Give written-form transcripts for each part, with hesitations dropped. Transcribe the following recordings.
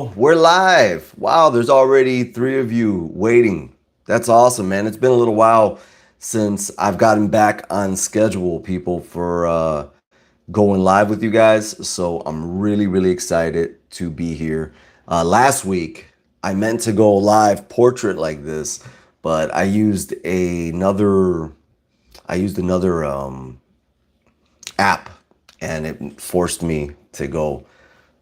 We're live. Wow, there's already three of you waiting. That's awesome, man. It's been a little while since I've gotten back on schedule, people, for going live with you guys. So I'm really, really excited to be here. Last week, I meant to go live portrait like this, but I used another app, and it forced me to go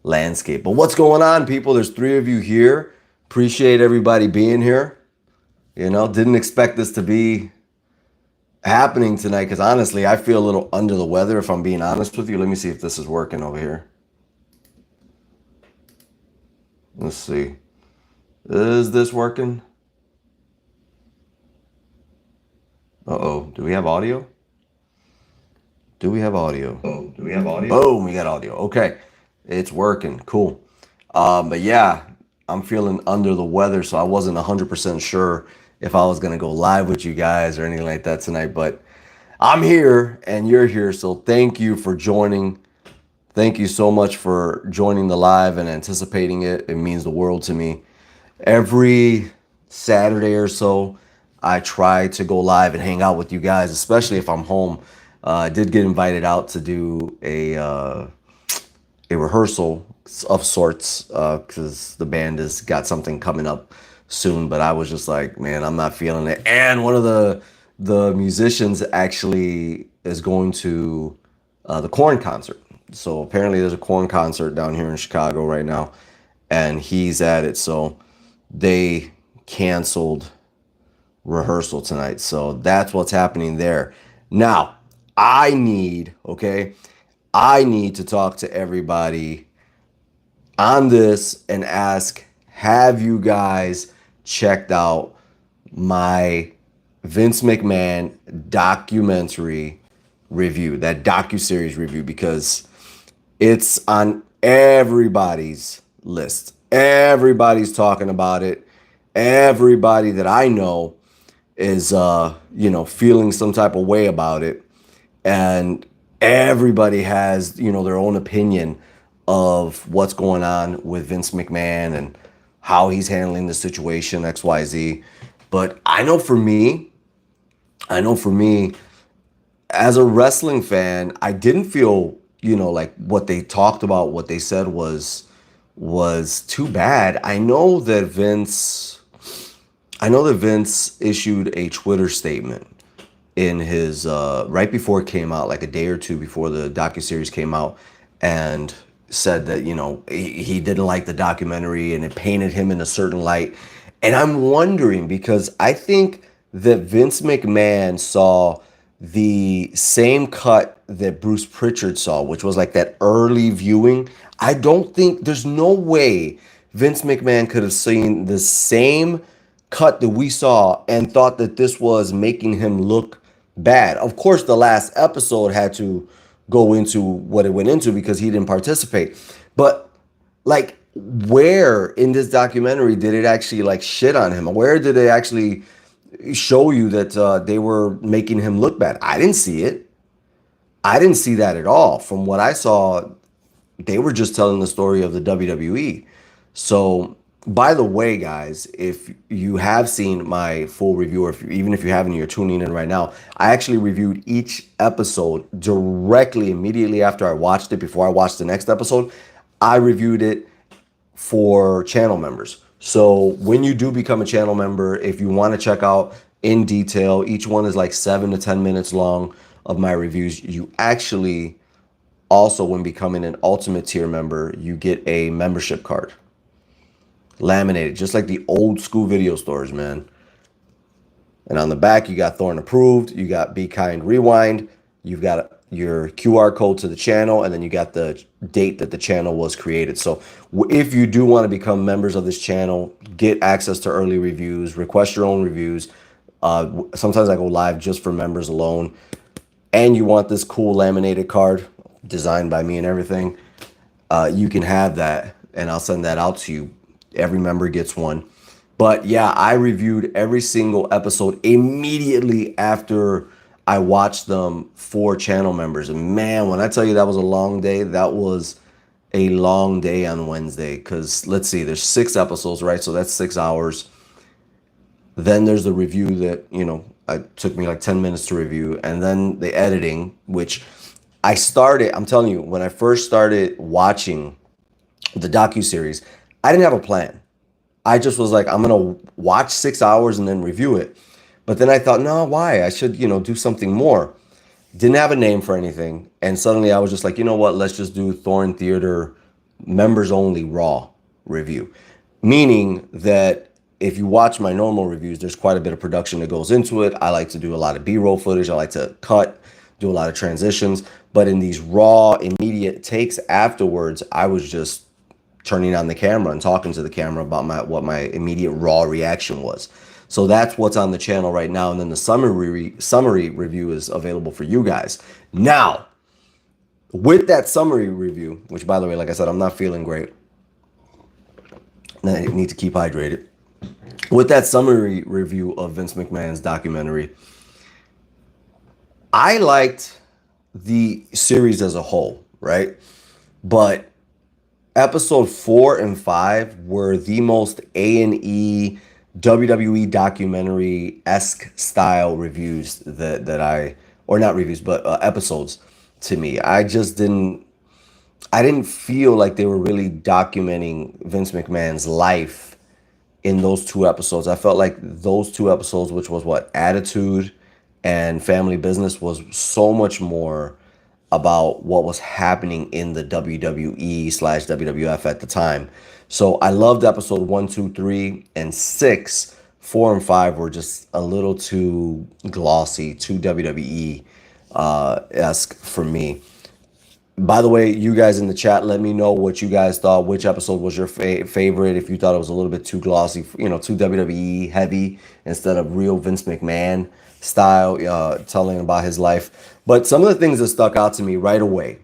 landscape. But what's going on, people? There's three of you here. Appreciate everybody being here. Didn't expect this to be happening tonight because honestly, I feel a little under the weather if I'm being honest with you. Let me see if this is working over here. Let's see. Is this working? Uh-oh. Do we have audio? Do we have audio? Oh, do we have audio? Boom, we got audio. Okay. It's working. Cool. But yeah, I'm feeling under the weather, so I wasn't 100% sure if I was going to go live with you guys or anything like that tonight. But I'm here and you're here, so thank you for joining. Thank you so much for joining the live and anticipating it. It means the world to me. Every Saturday or so, I try to go live and hang out with you guys, especially if I'm home. I did get invited out to do a rehearsal of sorts because the band has got something coming up soon. But I was just like, man, I'm not feeling it. And one of the musicians actually is going to the Thorn concert. So apparently there's a Thorn concert down here in Chicago right now, and he's at it. So they canceled rehearsal tonight. So that's what's happening there. Now, okay, I need to talk to everybody on this and ask, have you guys checked out my Vince McMahon documentary review, that docu-series review? Because it's on everybody's list. Everybody's talking about it. Everybody that I know is feeling some type of way about it, and everybody has their own opinion of what's going on with Vince McMahon and how he's handling the situation XYZ. But I know for me as a wrestling fan, I didn't feel like what they talked about, what they said was too bad. I know that Vince issued a Twitter statement in his right before it came out, like a day or two before the docuseries came out, and said that he didn't like the documentary and it painted him in a certain light. And I'm wondering, because I think that Vince McMahon saw the same cut that Bruce Pritchard saw, which was like that early viewing. I don't think there's no way Vince McMahon could have seen the same cut that we saw and thought that this was making him look bad. Of course, the last episode had to go into what it went into because he didn't participate. But like, where in this documentary did it actually like shit on him? Where did they actually show you that they were making him look bad? I didn't see it. I didn't see that at all. From what I saw, they were just telling the story of the WWE. So, by the way, guys, if you have seen my full review, or even if you haven't, you're tuning in right now, I actually reviewed each episode directly immediately after I watched it, before I watched the next episode. I reviewed it for channel members. So when you do become a channel member, if you want to check out in detail, each one is like 7 to 10 minutes long of my reviews. You actually also, when becoming an ultimate tier member, you get a membership card laminated, just like the old school video stores, man. And on the back, you got Thorn approved, you got Be Kind Rewind, you've got your QR code to the channel, and then you got the date that the channel was created. So if you do want to become members of this channel, get access to early reviews, request your own reviews. Sometimes I go live just for members alone. And you want this cool laminated card designed by me and everything, you can have that, and I'll send that out to you. Every member gets one. But yeah, I reviewed every single episode immediately after I watched them for channel members. And man, when I tell you that was a long day, that was a long day on Wednesday because let's see, there's 6 episodes, right? So that's 6 hours. Then there's the review that, it took me like 10 minutes to review. And then the editing, which I'm telling you, when I first started watching the docuseries, I didn't have a plan. I just was like, I'm going to watch 6 hours and then review it. But then I thought, no, why? I should, do something more. Didn't have a name for anything. And suddenly I was just like, you know what? Let's just do Thorn Theater members only raw review. Meaning that if you watch my normal reviews, there's quite a bit of production that goes into it. I like to do a lot of B-roll footage. I like to cut, do a lot of transitions. But in these raw, immediate takes afterwards, I was just turning on the camera and talking to the camera about what my immediate raw reaction was. So that's what's on the channel right now. And then the summary review is available for you guys. Now, with that summary review, which by the way, like I said, I'm not feeling great. I need to keep hydrated. With that summary review of Vince McMahon's documentary, I liked the series as a whole, right? But episode 4 and 5 were the most A&E WWE documentary-esque style reviews that I, or not reviews, but episodes to me. I didn't feel like they were really documenting Vince McMahon's life in those 2 episodes. I felt like those 2 episodes, which was what, Attitude and Family Business, was so much more about what was happening in the WWE/WWF at the time. So I loved episode 1, 2, 3, and 6. 4 and 5 were just a little too glossy, too WWE esque for me. By the way, you guys in the chat, let me know what you guys thought. Which episode was your favorite? If you thought it was a little bit too glossy, too WWE heavy instead of real Vince McMahon style, telling about his life. But some of the things that stuck out to me right away,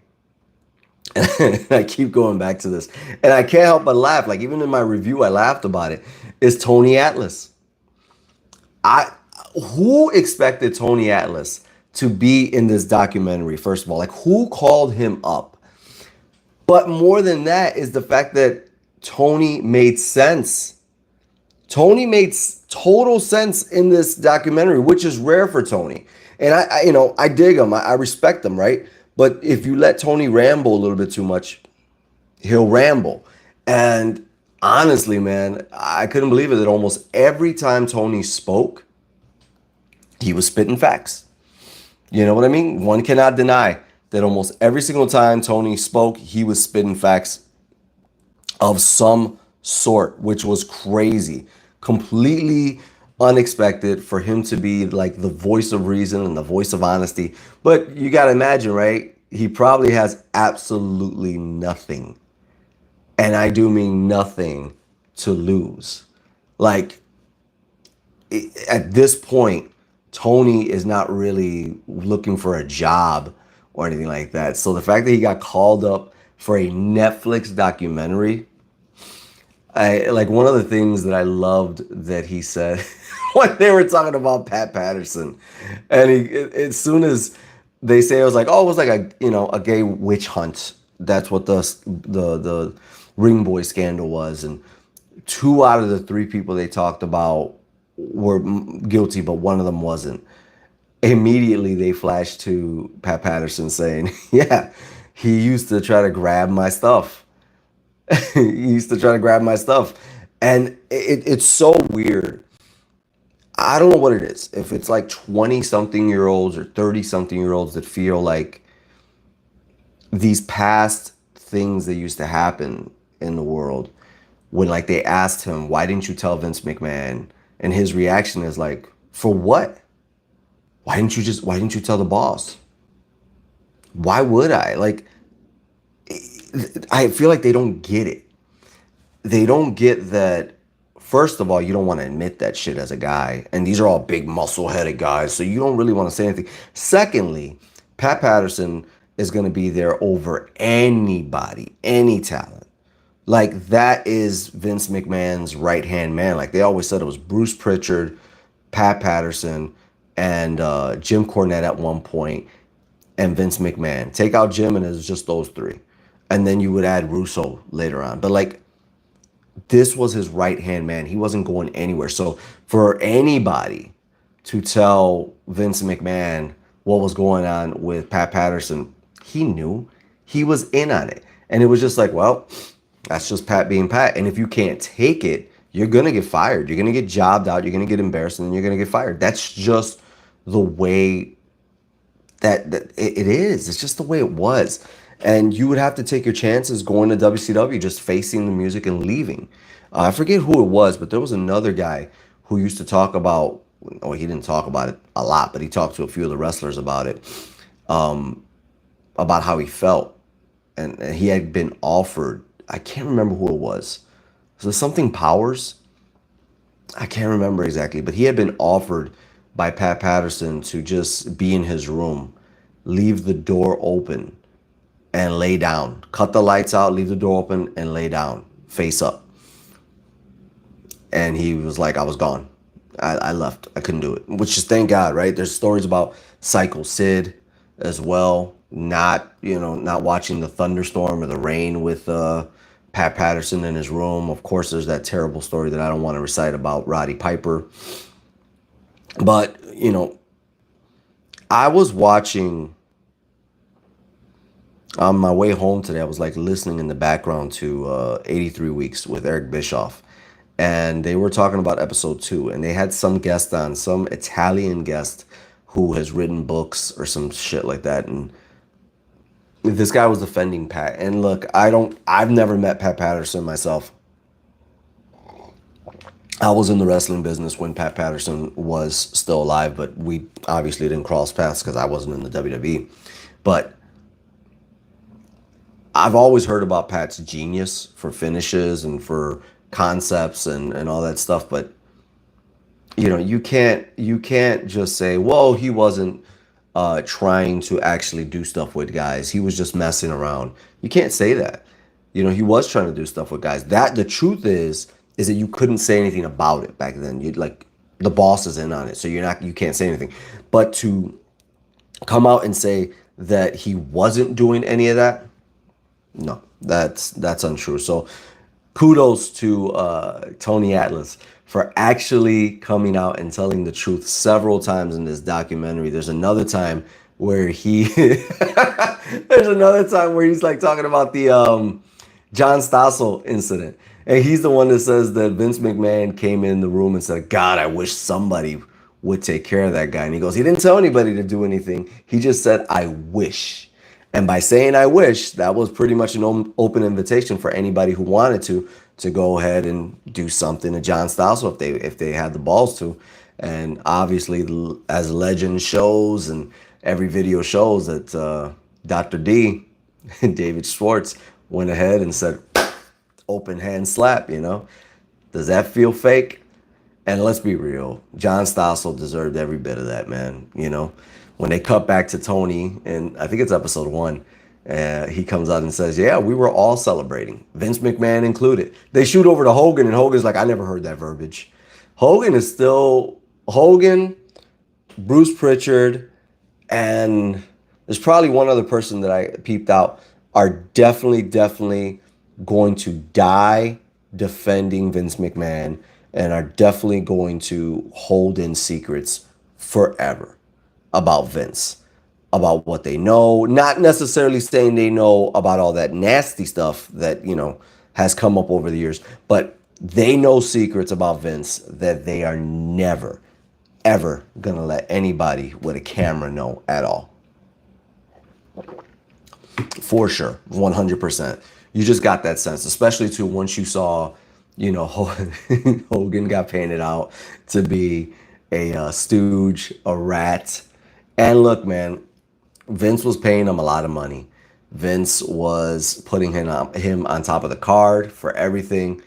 and I keep going back to this, and I can't help but laugh. Like even in my review, I laughed about it. Is Tony Atlas. Who expected Tony Atlas to be in this documentary? First of all, like who called him up? But more than that is the fact that Tony made sense. Tony made total sense in this documentary, which is rare for Tony. And I dig him. I respect him, right? But if you let Tony ramble a little bit too much, he'll ramble. And honestly, man, I couldn't believe it that almost every time Tony spoke, he was spitting facts. You know what I mean? One cannot deny that almost every single time Tony spoke, he was spitting facts of some sort, which was crazy. Completely unexpected for him to be like the voice of reason and the voice of honesty. But you got to imagine, right? He probably has absolutely nothing. And I do mean nothing to lose. Like at this point, Tony is not really looking for a job or anything like that. So the fact that he got called up for a Netflix documentary, like one of the things that I loved that he said when they were talking about Pat Patterson, and as soon as they say, it was like, oh, it was like a gay witch hunt. That's what the Ring Boy scandal was, and 2 out of the 3 people they talked about were guilty, but one of them wasn't. Immediately they flashed to Pat Patterson saying, yeah, he used to try to grab my stuff. He used to try to grab my stuff. And it's so weird. I don't know what it is. If it's like 20-something-year-olds or 30-something-year-olds that feel like these past things that used to happen in the world, when like they asked him, why didn't you tell Vince McMahon? And his reaction is like, for what? Why didn't you tell the boss? Why would I? Like, I feel like they don't get it. They don't get that, first of all, you don't want to admit that shit as a guy. And these are all big muscle-headed guys, so you don't really want to say anything. Secondly, Pat Patterson is going to be there over anybody, any talent. Like, that is Vince McMahon's right-hand man. Like, they always said it was Bruce Pritchard, Pat Patterson, and Jim Cornette at one point, and Vince McMahon. Take out Jim, and it's just those 3. and then you would add Russo later on. But like, this was his right hand man. He wasn't going anywhere. So for anybody to tell Vince McMahon what was going on with Pat Patterson, he knew, he was in on it. And it was just like, well, that's just Pat being Pat. And if you can't take it, you're going to get fired. You're going to get jobbed out. You're going to get embarrassed, and then you're going to get fired. That's just the way that it is. It's just the way it was. And you would have to take your chances going to WCW, just facing the music and leaving. I forget who it was, but there was another guy who used to talk about, oh, he didn't talk about it a lot, but he talked to a few of the wrestlers about it, about how he felt. And he had been offered, I can't remember who it was. So something Powers? I can't remember exactly, but he had been offered by Pat Patterson to just be in his room, leave the door open, and lay down. Cut the lights out, leave the door open, and lay down, face up. And he was like, I was gone. I left. I couldn't do it. Which is, thank God, right? There's stories about Psycho Sid as well, not watching the thunderstorm or the rain with Pat Patterson in his room. Of course, there's that terrible story that I don't want to recite about Roddy Piper. But, I was watching on my way home today. I was like listening in the background to 83 Weeks with Eric Bischoff. And they were talking about episode 2. And they had some guest on, some Italian guest who has written books or some shit like that. And this guy was defending Pat. And look, I've never met Pat Patterson myself. I was in the wrestling business when Pat Patterson was still alive, but we obviously didn't cross paths because I wasn't in the WWE. But I've always heard about Pat's genius for finishes and for concepts and all that stuff. But you can't just say, well, he wasn't trying to actually do stuff with guys. He was just messing around. You can't say that. He was trying to do stuff with guys. That the truth is that you couldn't say anything about it back then. You like, the boss is in on it, so you can't say anything. But to come out and say that he wasn't doing any of that, no, that's untrue. So kudos to Tony Atlas for actually coming out and telling the truth several times in this documentary. There's another time where he's like talking about the John Stossel incident. And he's the one that says that Vince McMahon came in the room and said, God, I wish somebody would take care of that guy. And he goes, he didn't tell anybody to do anything. He just said, I wish. And by saying I wish, that was pretty much an open invitation for anybody who wanted to go ahead and do something to John Stossel if they had the balls to. And obviously, as legend shows and every video shows, that Dr. D, David Schwartz, went ahead and said, open hand slap, Does that feel fake? And let's be real, John Stossel deserved every bit of that, man. When they cut back to Tony, and I think it's episode 1, he comes out and says, yeah, we were all celebrating, Vince McMahon included. They shoot over to Hogan, and Hogan's like, I never heard that verbiage. Hogan, Bruce Pritchard, and there's probably one other person that I peeped out, are definitely going to die defending Vince McMahon, and are definitely going to hold in secrets forever about Vince, about what they know, not necessarily saying they know about all that nasty stuff that, has come up over the years, but they know secrets about Vince that they are never, ever going to let anybody with a camera know at all. For sure, 100%. You just got that sense, especially too once you saw, Hogan got painted out to be a stooge, a rat. And look, man, Vince was paying him a lot of money. Vince was putting him on top of the card for everything.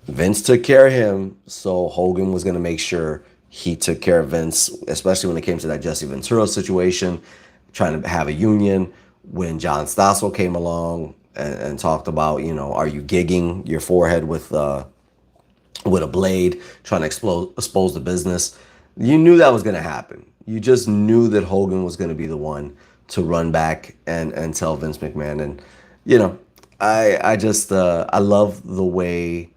Vince took care of him, so Hogan was going to make sure he took care of Vince, especially when it came to that Jesse Ventura situation, trying to have a union. When John Stossel came along and talked about, are you gigging your forehead with a blade, trying to expose the business, you knew that was going to happen. You just knew that Hogan was going to be the one to run back and tell Vince McMahon. And you know, I just I love the way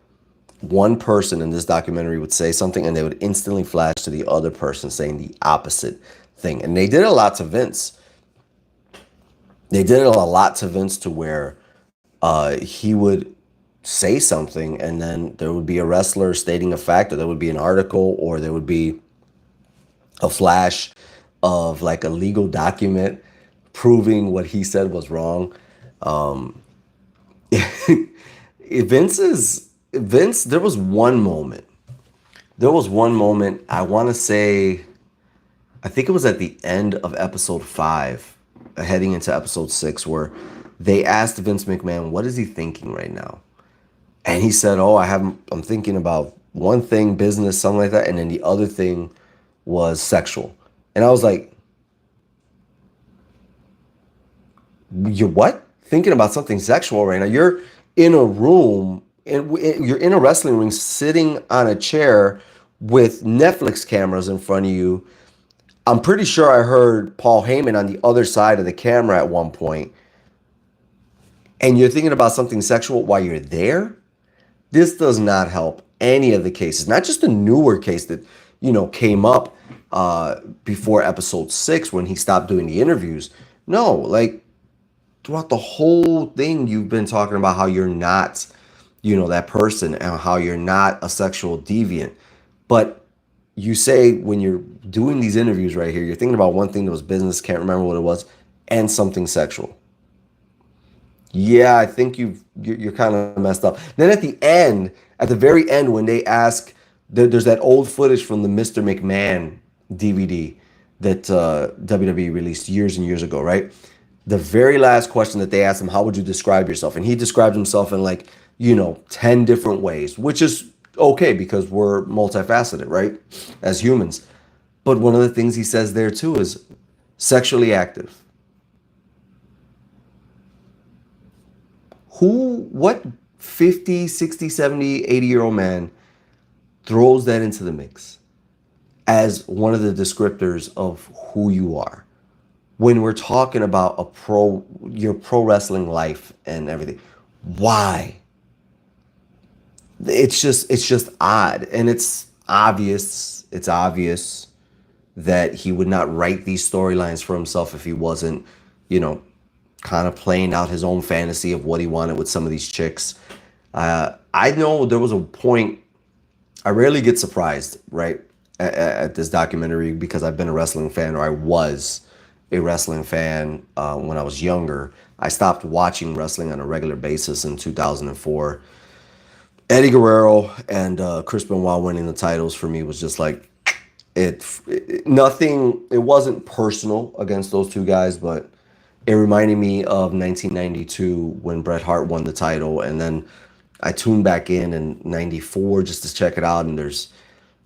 one person in this documentary would say something and they would instantly flash to the other person saying the opposite thing. And they did a lot to Vince. They did it a lot to Vince to where he would say something and then there would be a wrestler stating a fact, or there would be an article, or there would be a flash of like a legal document proving what he said was wrong. Um, Vince. There was one moment. There was one moment. I want to say, I think it was at the end of episode 5, heading into episode 6, where they asked Vince McMahon, "What is he thinking right now?" And he said, "Oh, I'm thinking about one thing, business, something like that, and then the other thing was sexual." And I was like, "You're what? Thinking about something sexual right now? You're in a room, and you're in a wrestling ring, sitting on a chair with Netflix cameras in front of you." I'm pretty sure I heard Paul Heyman on the other side of the camera at one point, and you're thinking about something sexual while you're there? This does not help any of the cases, not just the newer case that, came up before episode 6 when he stopped doing the interviews. No, like throughout the whole thing, you've been talking about how you're not, that person, and how you're not a sexual deviant. But you say when you're doing these interviews right here, you're thinking about one thing that was business, can't remember what it was, and something sexual. Yeah, I think you're kind of messed up. Then at the very end, when they ask, there's that old footage from the Mr. McMahon DVD that WWE released years and years ago, right? The very last question that they asked him, how would you describe yourself? And he described himself in like, 10 different ways, which is okay because we're multifaceted, right? As humans. But one of the things he says there too is sexually active. What 50, 60, 70, 80-year-old man throws that into the mix as one of the descriptors of who you are? When we're talking about your pro wrestling life and everything. Why? It's just odd, and it's obvious that he would not write these storylines for himself if he wasn't, you know, kind of playing out his own fantasy of what he wanted with some of these chicks. I know there was a point. I rarely get surprised, right, at this documentary because I've been a wrestling fan, or I was a wrestling fan when I was younger. I stopped watching wrestling on a regular basis in 2004. Eddie Guerrero and Chris Benoit winning the titles for me was just like nothing. It wasn't personal against those two guys, but it reminded me of 1992 when Bret Hart won the title, and then I tuned back in '94 just to check it out, and there's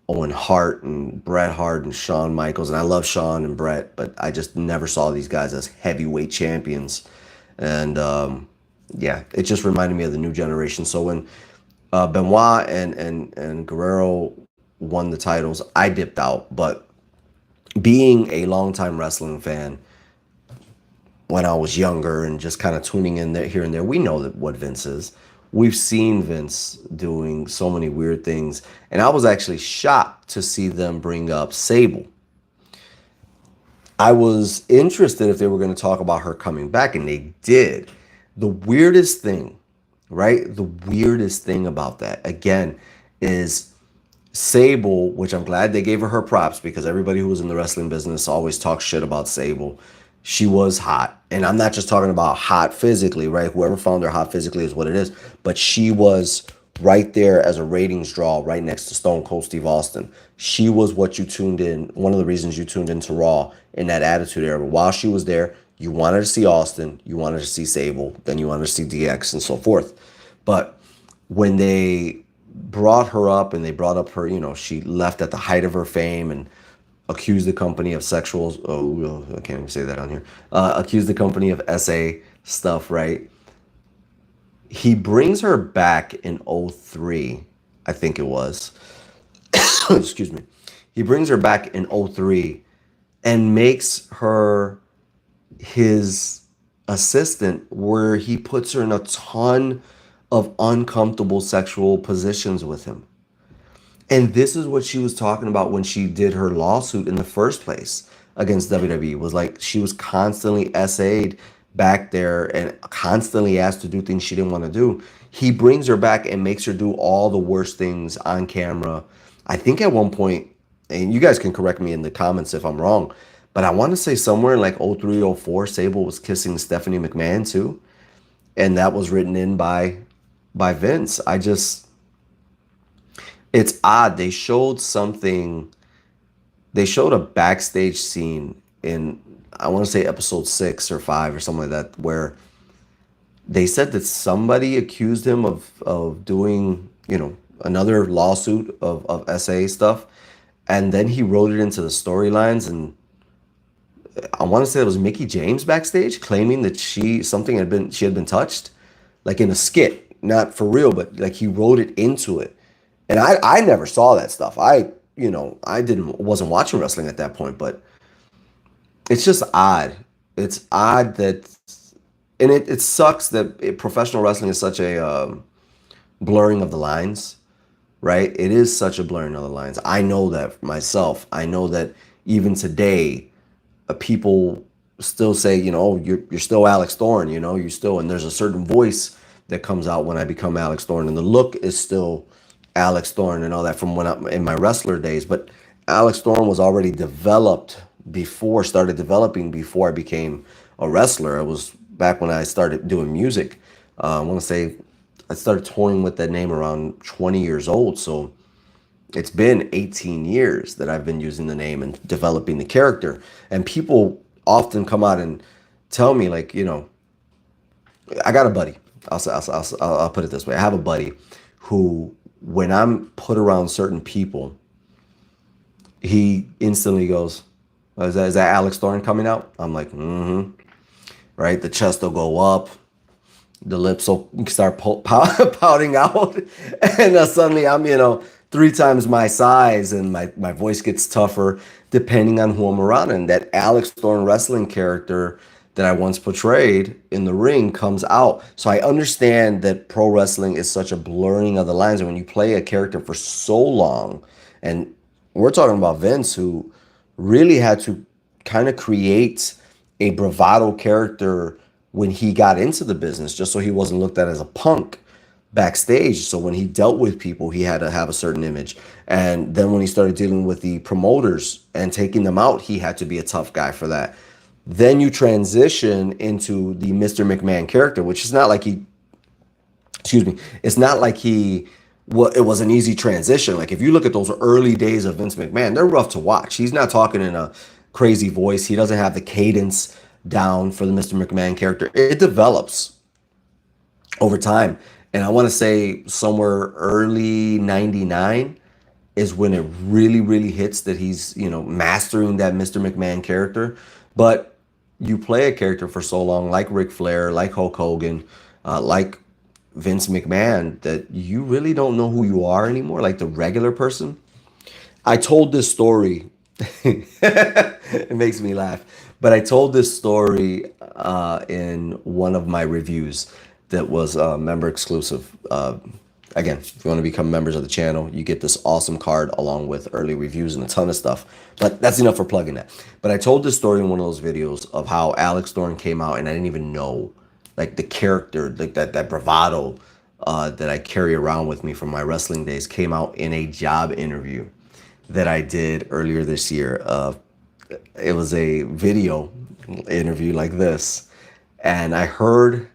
Owen Hart and Bret Hart and Shawn Michaels, and I love Shawn and Bret, but I just never saw these guys as heavyweight champions, and yeah, it just reminded me of the new generation. So when Benoit and Guerrero won the titles, I dipped out, but being a longtime wrestling fan when I was younger and just kind of tuning in there here and there, we know that what Vince is. We've seen Vince doing so many weird things, and I was actually shocked to see them bring up Sable. I was interested if they were going to talk about her coming back, and they did. The weirdest thing, right? The weirdest thing about that, again, is Sable, which I'm glad they gave her props because everybody who was in the wrestling business always talks shit about Sable. She was hot. And I'm not just talking about hot physically, right? Whoever found her hot physically is what it is. But she was right there as a ratings draw right next to Stone Cold Steve Austin. She was what you tuned in, one of the reasons you tuned into Raw in that Attitude Era. While she was there, you wanted to see Austin, you wanted to see Sable, then you wanted to see DX and so forth. But when they brought her up and they brought up her, she left at the height of her fame and accused the company of sexual, oh, I can't even say that on here, accused the company of SA stuff, right? He brings her back in '03, I think it was. Excuse me. He brings her back in '03 and makes her his assistant where he puts her in a ton of uncomfortable sexual positions with him. And this is what she was talking about when she did her lawsuit in the first place against WWE. Was like she was constantly SA'd back there and constantly asked to do things she didn't want to do. He brings her back and makes her do all the worst things on camera. I think at one point, and you guys can correct me in the comments if I'm wrong, but I want to say somewhere in like 03, 04, Sable was kissing Stephanie McMahon too. And that was written in by Vince. It's odd. They showed a backstage scene in, I want to say episode 6 or 5 or something like that, where they said that somebody accused him of doing, another lawsuit of SA stuff. And then he wrote it into the storylines. And I want to say it was Mickey James backstage claiming that she had been touched, like in a skit, not for real, but like he wrote it into it. And I never saw that stuff. Wasn't watching wrestling at that point, but it's just odd. It's odd that, and it sucks that professional wrestling is such a blurring of the lines, right? It is such a blurring of the lines. I know that myself. I know that even today, people still say, oh, you're still Alex Thorn, you still, and there's a certain voice that comes out when I become Alex Thorn, and the look is still Alex Thorn and all that from when I'm in my wrestler days. But Alex Thorn was already started developing before I became a wrestler. It was back when I started doing music. I want to say I started touring with that name around 20 years old. So it's been 18 years that I've been using the name and developing the character. And people often come out and tell me, like, I got a buddy. I'll put it this way. I have a buddy who, when I'm put around certain people, he instantly goes, is that Alex Thorn coming out? I'm like, mm-hmm. Right? The chest will go up. The lips will start pouting out. And suddenly I'm, 3 times my size, and my voice gets tougher depending on who I'm around. And that Alex Thorn wrestling character that I once portrayed in the ring comes out. So I understand that pro wrestling is such a blurring of the lines. And when you play a character for so long, and we're talking about Vince, who really had to kind of create a bravado character when he got into the business, just so he wasn't looked at as a punk backstage. So when he dealt with people, he had to have a certain image. And then when he started dealing with the promoters and taking them out, he had to be a tough guy for that. Then you transition into the Mr. McMahon character, which is not like it's not like it was an easy transition. Like if you look at those early days of Vince McMahon, they're rough to watch. He's not talking in a crazy voice. He doesn't have the cadence down for the Mr. McMahon character. It develops over time. And I want to say somewhere early 99 is when it really, really hits that he's, mastering that Mr. McMahon character. But you play a character for so long, like Ric Flair, like Hulk Hogan, like Vince McMahon, that you really don't know who you are anymore, like the regular person. I told this story. It makes me laugh. But I told this story in one of my reviews that was member exclusive. Again, if you want to become members of the channel, you get this awesome card along with early reviews and a ton of stuff. But that's enough for plugging that. But I told this story in one of those videos of how Alex Thorn came out, and I didn't even know, like, the character, like that bravado that I carry around with me from my wrestling days came out in a job interview that I did earlier this year. It was a video interview like this, and I heard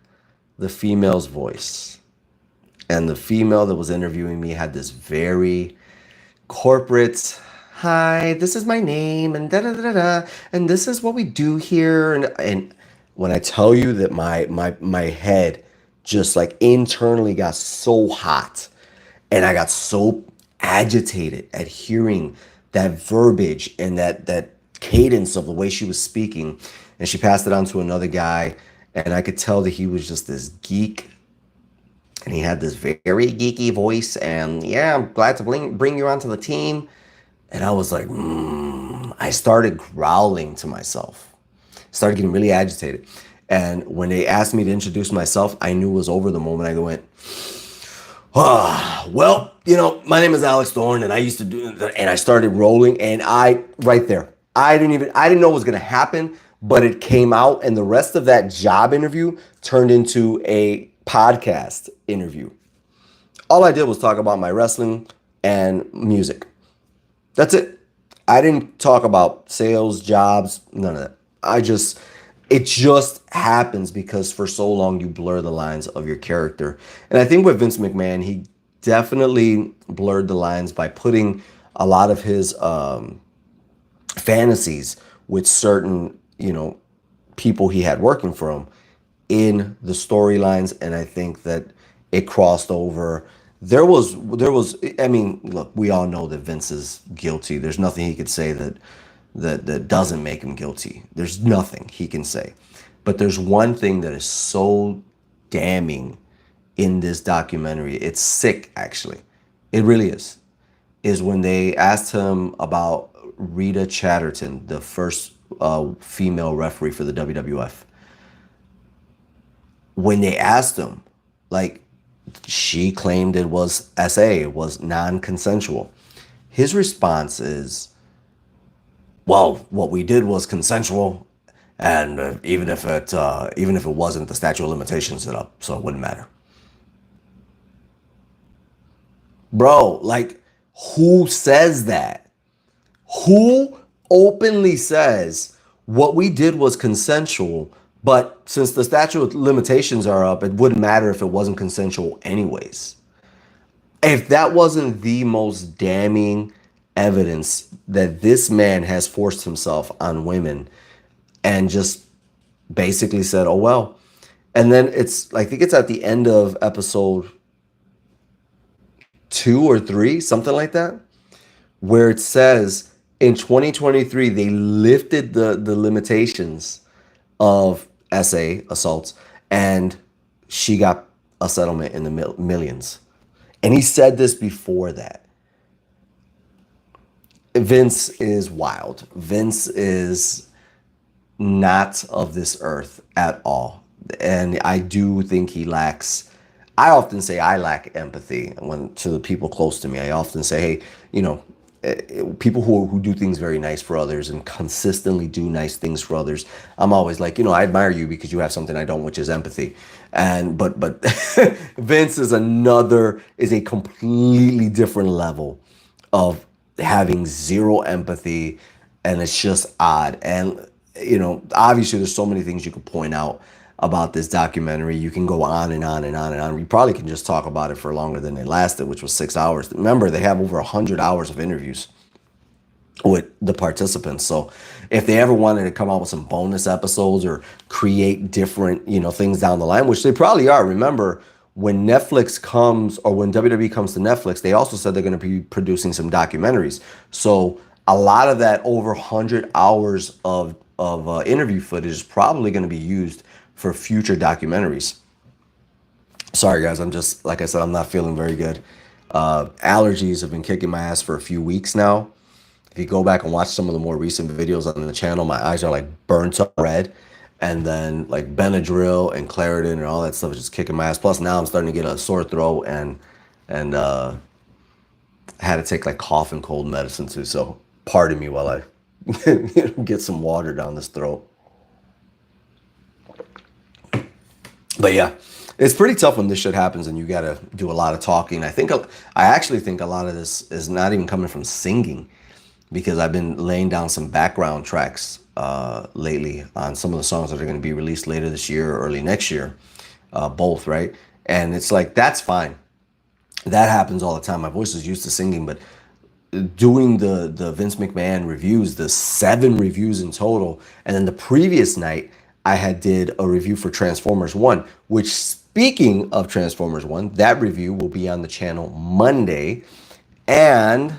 the female's voice. And the female that was interviewing me had this very corporate, hi, this is my name, and da-da-da-da, and this is what we do here. And when I tell you that my head just like internally got so hot, and I got so agitated at hearing that verbiage and that cadence of the way she was speaking. And she passed it on to another guy, and I could tell that he was just this geek. And he had this very geeky voice, and yeah, I'm glad to bring you onto the team. And I was like, I started growling to myself. Started getting really agitated. And when they asked me to introduce myself, I knew it was over the moment I went, ah, well, my name is Alex Thorn, and I used to do, and I started rolling, and right there, I didn't know what was going to happen, but it came out, and the rest of that job interview turned into a podcast interview. All I did was talk about my wrestling and music. That's it. I didn't talk about sales, jobs, none of that. It just happens because for so long you blur the lines of your character. And I think with Vince McMahon, he definitely blurred the lines by putting a lot of his fantasies with certain, people he had working for him in the storylines. And I think that it crossed over. I mean, look, we all know that Vince is guilty. There's nothing he could say that doesn't make him guilty. There's nothing he can say. But there's one thing that is so damning in this documentary. It's sick, actually. It really is when they asked him about Rita Chatterton, the first female referee for the WWF. When they asked him, like, she claimed it was SA, it was non-consensual. His response is, well, what we did was consensual, and even if it wasn't, the statute of limitations is up, so it wouldn't matter. Bro, like, who says that? Who openly says what we did was consensual, but since the statute of limitations are up, it wouldn't matter if it wasn't consensual anyways? If that wasn't the most damning evidence that this man has forced himself on women and just basically said, oh, well. And then I think it's at the end of episode 2 or 3, something like that, where it says in 2023, they lifted the limitations of SA assaults, and she got a settlement in the millions. And he said this before that. Vince is wild. Vince is not of this earth at all. And I do think he lacks, I often say I lack empathy to the people close to me. I often say, hey, people who do things very nice for others and consistently do nice things for others, I'm always like, I admire you because you have something I don't, which is empathy. But Vince is a completely different level of having zero empathy, and it's just odd. And obviously there's so many things you could point out about this documentary. You can go on and on and on and on. We probably can just talk about it for longer than it lasted, which was 6 hours. Remember, they have over 100 hours of interviews with the participants. So if they ever wanted to come out with some bonus episodes or create different, things down the line, which they probably are. Remember, when Netflix comes, or when WWE comes to Netflix, they also said they're going to be producing some documentaries. So a lot of that over 100 hours of interview footage is probably going to be used for future documentaries. Sorry guys, I'm just, like I said, I'm not feeling very good. Allergies have been kicking my ass for a few weeks now. If you go back and watch some of the more recent videos on the channel, my eyes are like burnt up red. And then like Benadryl and Claritin and all that stuff is just kicking my ass. Plus now I'm starting to get a sore throat and I had to take like cough and cold medicine too. So pardon me while I get some water down this throat. But yeah, it's pretty tough when this shit happens and you got to do a lot of talking. I actually think a lot of this is not even coming from singing, because I've been laying down some background tracks lately on some of the songs that are going to be released later this year or early next year, both, right? And it's like, that's fine. That happens all the time. My voice is used to singing, but doing the Vince McMahon reviews, the 7 reviews in total, and then the previous night, I did a review for Transformers 1, which, speaking of Transformers 1, that review will be on the channel Monday. And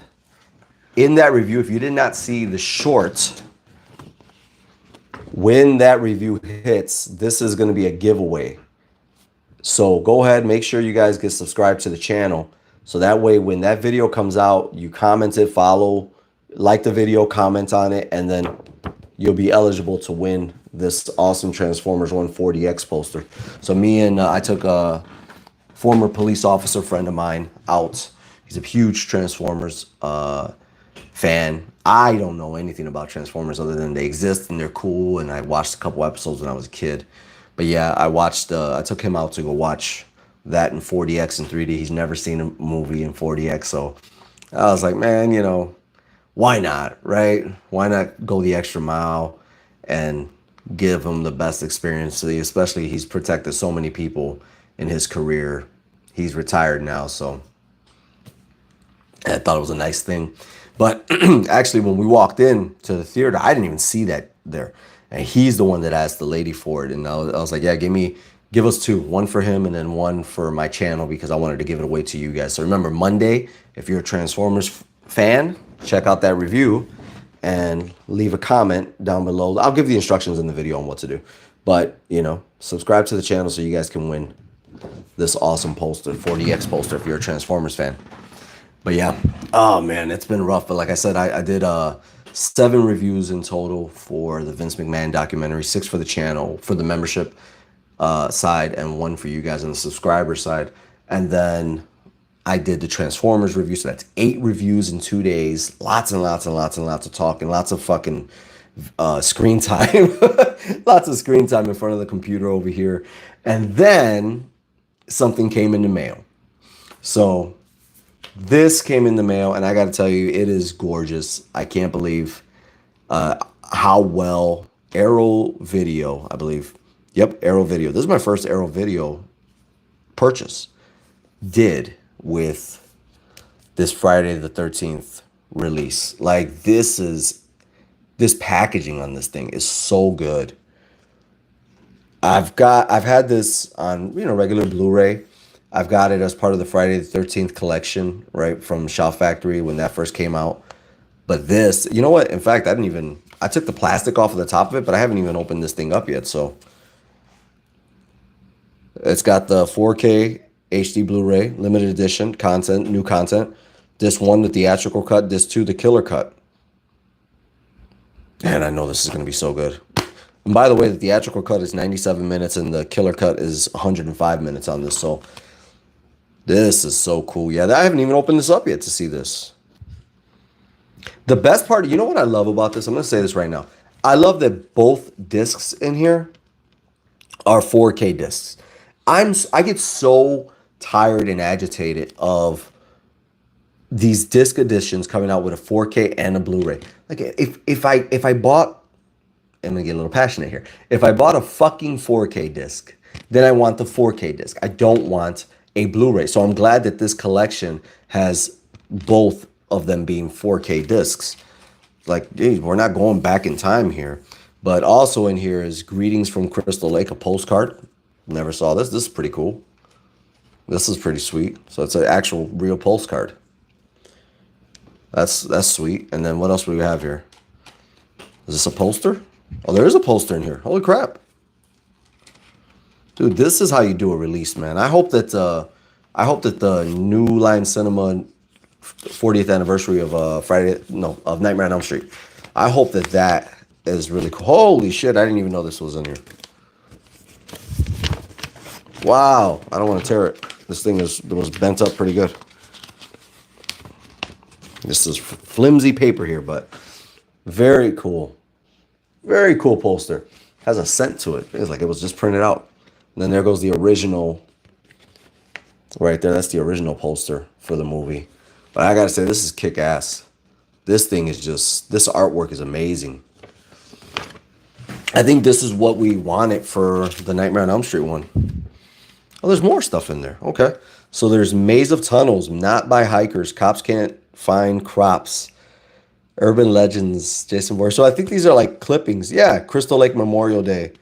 in that review, if you did not see the short, when that review hits, this is going to be a giveaway. So go ahead, make sure you guys get subscribed to the channel. So that way, when that video comes out, you comment it, follow, like the video, comment on it, and then you'll be eligible to win this awesome Transformers 140X poster. So me and I took a former police officer friend of mine out. He's a huge Transformers fan. I don't know anything about Transformers other than they exist and they're cool, and I watched a couple episodes when I was a kid. But yeah, I took him out to go watch that in 40X and 3D. He's never seen a movie in 40X, so I was like, man, why not, right? Why not go the extra mile and give him the best experience? Especially he's protected so many people in his career. He's retired now, so I thought it was a nice thing. But actually, when we walked in to the theater, I didn't even see that there. And he's the one that asked the lady for it. And I was like, yeah, give us two. One for him and then one for my channel, because I wanted to give it away to you guys. So remember, Monday, if you're a Transformers fan, check out that review and leave a comment down below. I'll give the instructions in the video on what to do. But, subscribe to the channel so you guys can win this awesome poster, 40X poster, if you're a Transformers fan. But yeah, oh man, it's been rough. But like I said, I did 7 reviews in total for the Vince McMahon documentary, 6 for the channel, for the membership side, and 1 for you guys on the subscriber side. And then I did the Transformers review, so that's 8 reviews in 2 days. Lots and lots and lots and lots of talking, lots of fucking screen time. Lots of screen time in front of the computer over here. And then something came in the mail. So this came in the mail, and I got to tell you, it is gorgeous. I can't believe how well Arrow Video, I believe. Yep, Arrow Video. This is my first Arrow Video purchase. Did with this Friday the 13th release. Like, this packaging on this thing is so good. I've had this on, regular Blu-ray. I've got it as part of the Friday the 13th collection, right, from Shout Factory when that first came out. But this, you know what? In fact, I took the plastic off of the top of it, but I haven't even opened this thing up yet. So it's got the 4K HD Blu-ray, limited edition content, new content. Disc 1, the theatrical cut. Disc 2, the killer cut. Man, I know this is going to be so good. And by the way, the theatrical cut is 97 minutes and the killer cut is 105 minutes on this. So this is so cool. Yeah, I haven't even opened this up yet to see this. The best part, you know what I love about this? I'm going to say this right now. I love that both discs in here are 4K discs. I get so tired and agitated of these disc editions coming out with a 4K and a Blu-ray. Like, if I bought, I'm going to get a little passionate here. If I bought a fucking 4K disc, then I want the 4K disc. I don't want a Blu-ray. So I'm glad that this collection has both of them being 4K discs. Like, geez, we're not going back in time here. But also in here is Greetings from Crystal Lake, a postcard. Never saw this. This is pretty cool. This is pretty sweet. So it's an actual real postcard. That's sweet. And then what else do we have here? Is this a poster? Oh, there is a poster in here. Holy crap. Dude, this is how you do a release, man. I hope that the New Line Cinema 40th anniversary of of Nightmare on Elm Street. I hope that is really cool. Holy shit, I didn't even know this was in here. Wow, I don't want to tear it. This thing was bent up pretty good. This is flimsy paper here, but very cool. Very cool poster. Has a scent to it. It's like it was just printed out. And then there goes the original right there. That's the original poster for the movie. But I gotta say, this is kick-ass. This thing is this artwork is amazing. I think this is what we wanted for the Nightmare on Elm Street one. Oh, there's more stuff in there. Okay. So there's Maze of Tunnels, Not by Hikers, Cops Can't Find Crops, Urban Legends, Jason Voorhees. So I think these are like clippings. Yeah, Crystal Lake Memorial Day.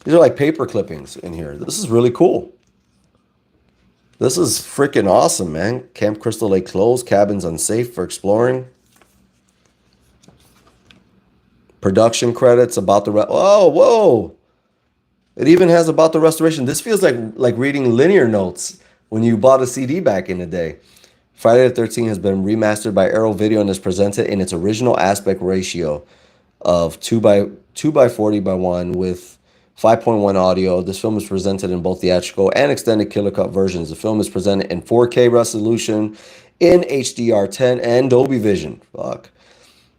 These are like paper clippings in here. This is really cool. This is freaking awesome, man. Camp Crystal Lake closed. Cabins unsafe for exploring. Production credits about the... Oh, whoa. It even has about the restoration. This feels like reading linear notes when you bought a CD back in the day. Friday the 13th has been remastered by Arrow Video and is presented in its original aspect ratio of 2 by 40 by 1 with 5.1 audio. This film is presented in both theatrical and extended killer cut versions. The film is presented in 4K resolution, in HDR10 and Dolby Vision. Fuck.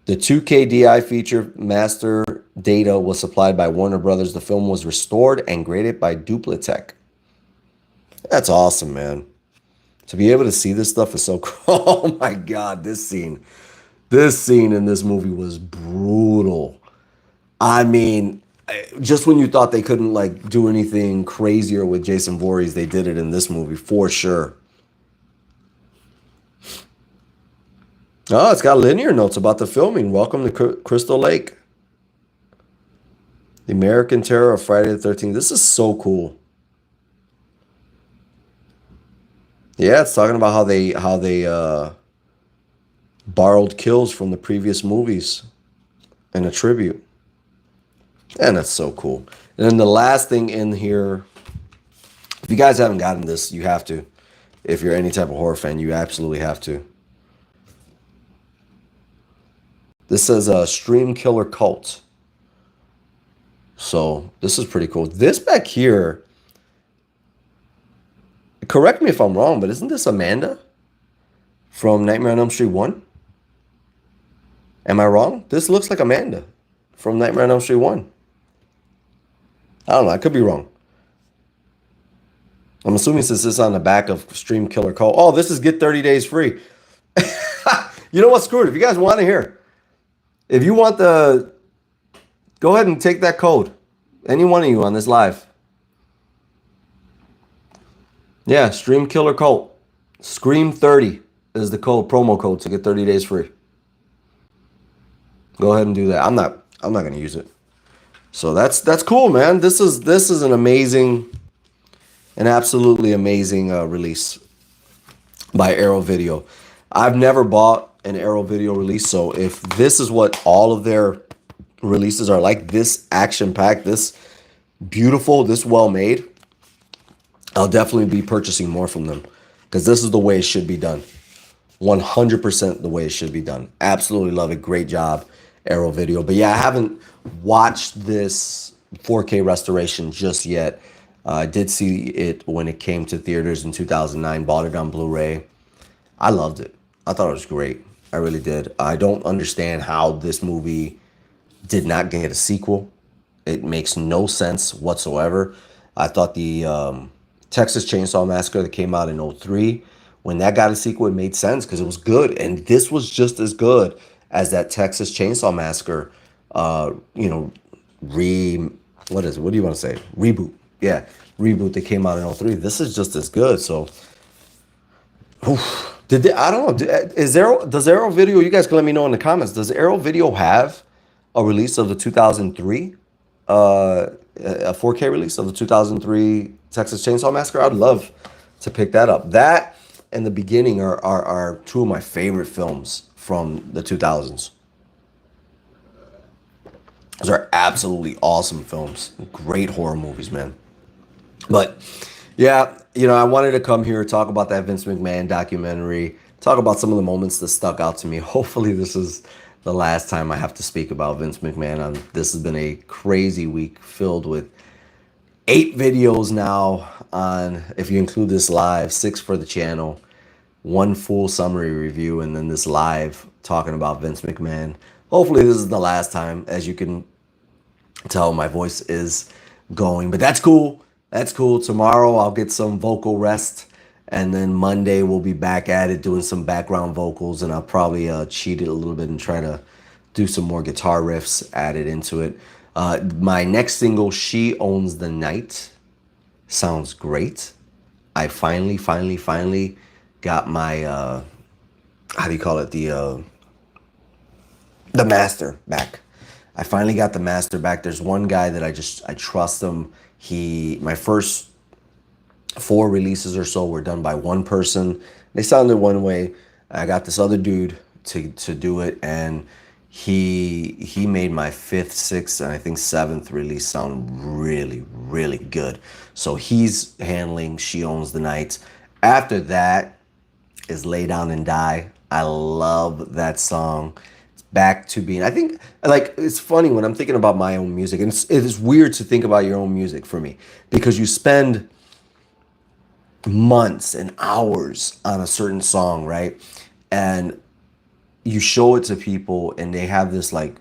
The 2K DI feature master data was supplied by Warner Brothers. The film was restored and graded by Duplatech. That's awesome, man. To be able to see this stuff is so cool. Oh my God, this scene in this movie was brutal. I mean, just when you thought they couldn't like do anything crazier with Jason Voorhees, they did it in this movie for sure. Oh, it's got linear notes about the filming. Welcome to Crystal Lake. The American Terror of Friday the 13th. This is so cool. Yeah, it's talking about how they borrowed kills from the previous movies in a tribute. And that's so cool. And then the last thing in here, if you guys haven't gotten this, you have to. If you're any type of horror fan, you absolutely have to. This says Stream Killer Cult. So this is pretty cool. This back here, correct me if I'm wrong, but isn't this Amanda from Nightmare on Elm Street 1? Am I wrong? This looks like Amanda from Nightmare on Elm Street 1. I don't know. I could be wrong. I'm assuming since this is on the back of Stream Killer Cult. Oh, this is get 30 days free. You know what? Screw it. If you guys want to hear, if you want the, go ahead and take that code. Any one of you on this live. Yeah, Stream Killer Cult. Scream 30 is the code, promo code to get 30 days free. Go ahead and do that. I'm not going to use it. So that's cool, man. This is an amazing, an absolutely amazing release by Arrow Video. I've never bought an Arrow Video release, so if this is what all of their releases are like, this action-packed, this beautiful, this well-made, I'll definitely be purchasing more from them because this is the way it should be done. 100% the way it should be done. Absolutely love it. Great job, Arrow Video. But yeah, I haven't watched this 4K restoration just yet. I did see it when it came to theaters in 2009. Bought it on Blu-ray. I loved it. I thought it was great. I really did. I don't understand how this movie did not get a sequel. It makes no sense whatsoever. I thought the Texas Chainsaw Massacre that came out in 2003, when that got a sequel, it made sense because it was good. And this was just as good as that Texas Chainsaw Massacre, what do you want to say? Reboot. Yeah, reboot that came out in 2003. This is just as good. So, I don't know. Does Arrow Video, you guys can let me know in the comments, does Arrow Video have a release of the 2003, a 4K release of the 2003 Texas Chainsaw Massacre? I'd love to pick that up. That and The Beginning are two of my favorite films from the 2000s. Those are absolutely awesome films. Great horror movies, man. But yeah, I wanted to come here, talk about that Vince McMahon documentary, talk about some of the moments that stuck out to me. Hopefully this is the last time I have to speak about Vince McMahon. This has been a crazy week filled with 8 videos now on, if you include this live, 6 for the channel, 1 full summary review, and then this live talking about Vince McMahon. Hopefully this is the last time. As you can tell, my voice is going, but that's cool. That's cool. Tomorrow I'll get some vocal rest, and then Monday we'll be back at it doing some background vocals, and I'll probably cheat it a little bit and try to do some more guitar riffs added into it. My next single, She Owns the Night, sounds great. I finally got my, how do you call it? The master back. I finally got the master back. There's one guy that I trust him. My first 4 releases or so were done by one person. They sounded one way. I got this other dude to do it, and he made my 5th, 6th, and I think 7th release sound really, really good. So he's handling She Owns the Night. After that is Lay Down and Die. I love that song. It's back to being. I think like it's funny when I'm thinking about my own music, and it's weird to think about your own music for me because you spend months and hours on a certain song, right? And you show it to people, and they have this like,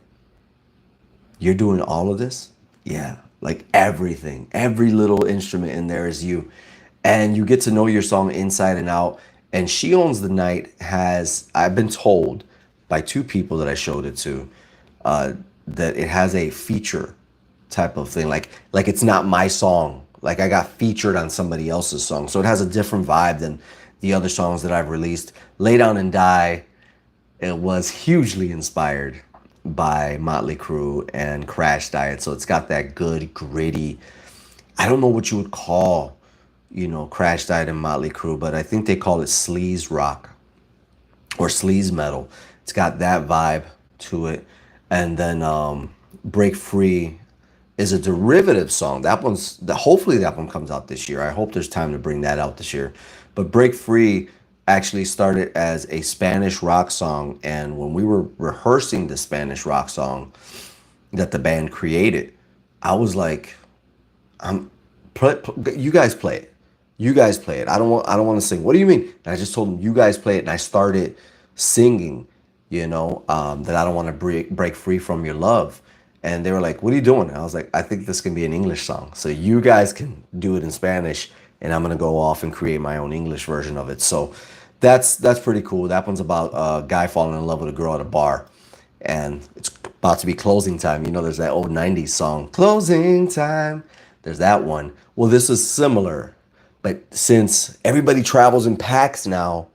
you're doing all of this? Yeah. Like everything, every little instrument in there is you. And you get to know your song inside and out. And She Owns the Night has, I've been told by two people that I showed it to, that it has a feature type of thing. Like it's not my song. Like I got featured on somebody else's song. So it has a different vibe than the other songs that I've released. Lay Down and Die, it was hugely inspired by Motley Crue and Crash Diet. So it's got that good, gritty, I don't know what you would call, Crash Diet and Motley Crue, but I think they call it sleaze rock or sleaze metal. It's got that vibe to it. And then Break Free is a derivative song. Hopefully that one comes out this year. I hope there's time to bring that out this year. But Break Free actually started as a Spanish rock song, and when we were rehearsing the Spanish rock song that the band created, I was like, you guys play it. You guys play it. I don't want to sing. What do you mean? And I just told them, you guys play it, and I started singing, that I don't want to break free from your love. And they were like, what are you doing? And I was like, I think this can be an English song. So you guys can do it in Spanish, and I'm going to go off and create my own English version of it. So that's pretty cool. That one's about a guy falling in love with a girl at a bar. And it's about to be closing time. There's that old 90s song, Closing Time. There's that one. Well, this is similar. But since everybody travels in packs now,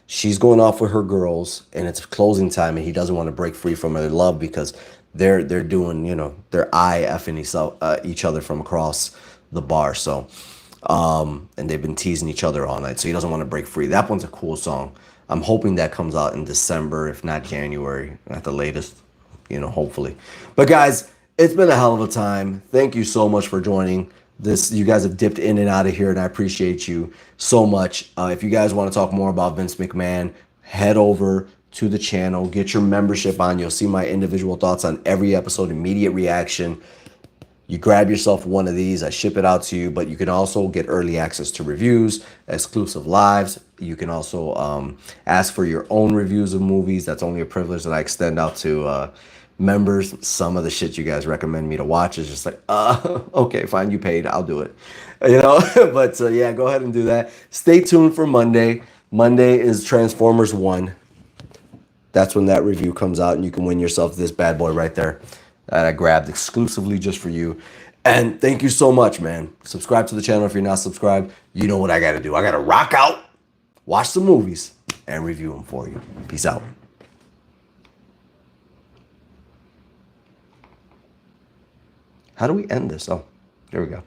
she's going off with her girls, and it's closing time, and he doesn't want to break free from her love because they're doing, they're IFing each other from across the bar. So, and they've been teasing each other all night. So he doesn't want to break free. That one's a cool song. I'm hoping that comes out in December, if not January at the latest, hopefully. But guys, it's been a hell of a time. Thank you so much for joining this. You guys have dipped in and out of here, and I appreciate you so much. If you guys want to talk more about Vince McMahon, head over to the channel, get your membership on. You'll see my individual thoughts on every episode, immediate reaction. You grab yourself one of these, I ship it out to you, but you can also get early access to reviews, exclusive lives. You can also ask for your own reviews of movies. That's only a privilege that I extend out to members. Some of the shit you guys recommend me to watch is just like, okay, fine, you paid, I'll do it. But yeah, go ahead and do that. Stay tuned for Monday. Monday is Transformers 1. That's when that review comes out, and you can win yourself this bad boy right there that I grabbed exclusively just for you. And thank you so much, man. Subscribe to the channel if you're not subscribed. You know what I got to do. I got to rock out, watch some movies, and review them for you. Peace out. How do we end this? Oh, there we go.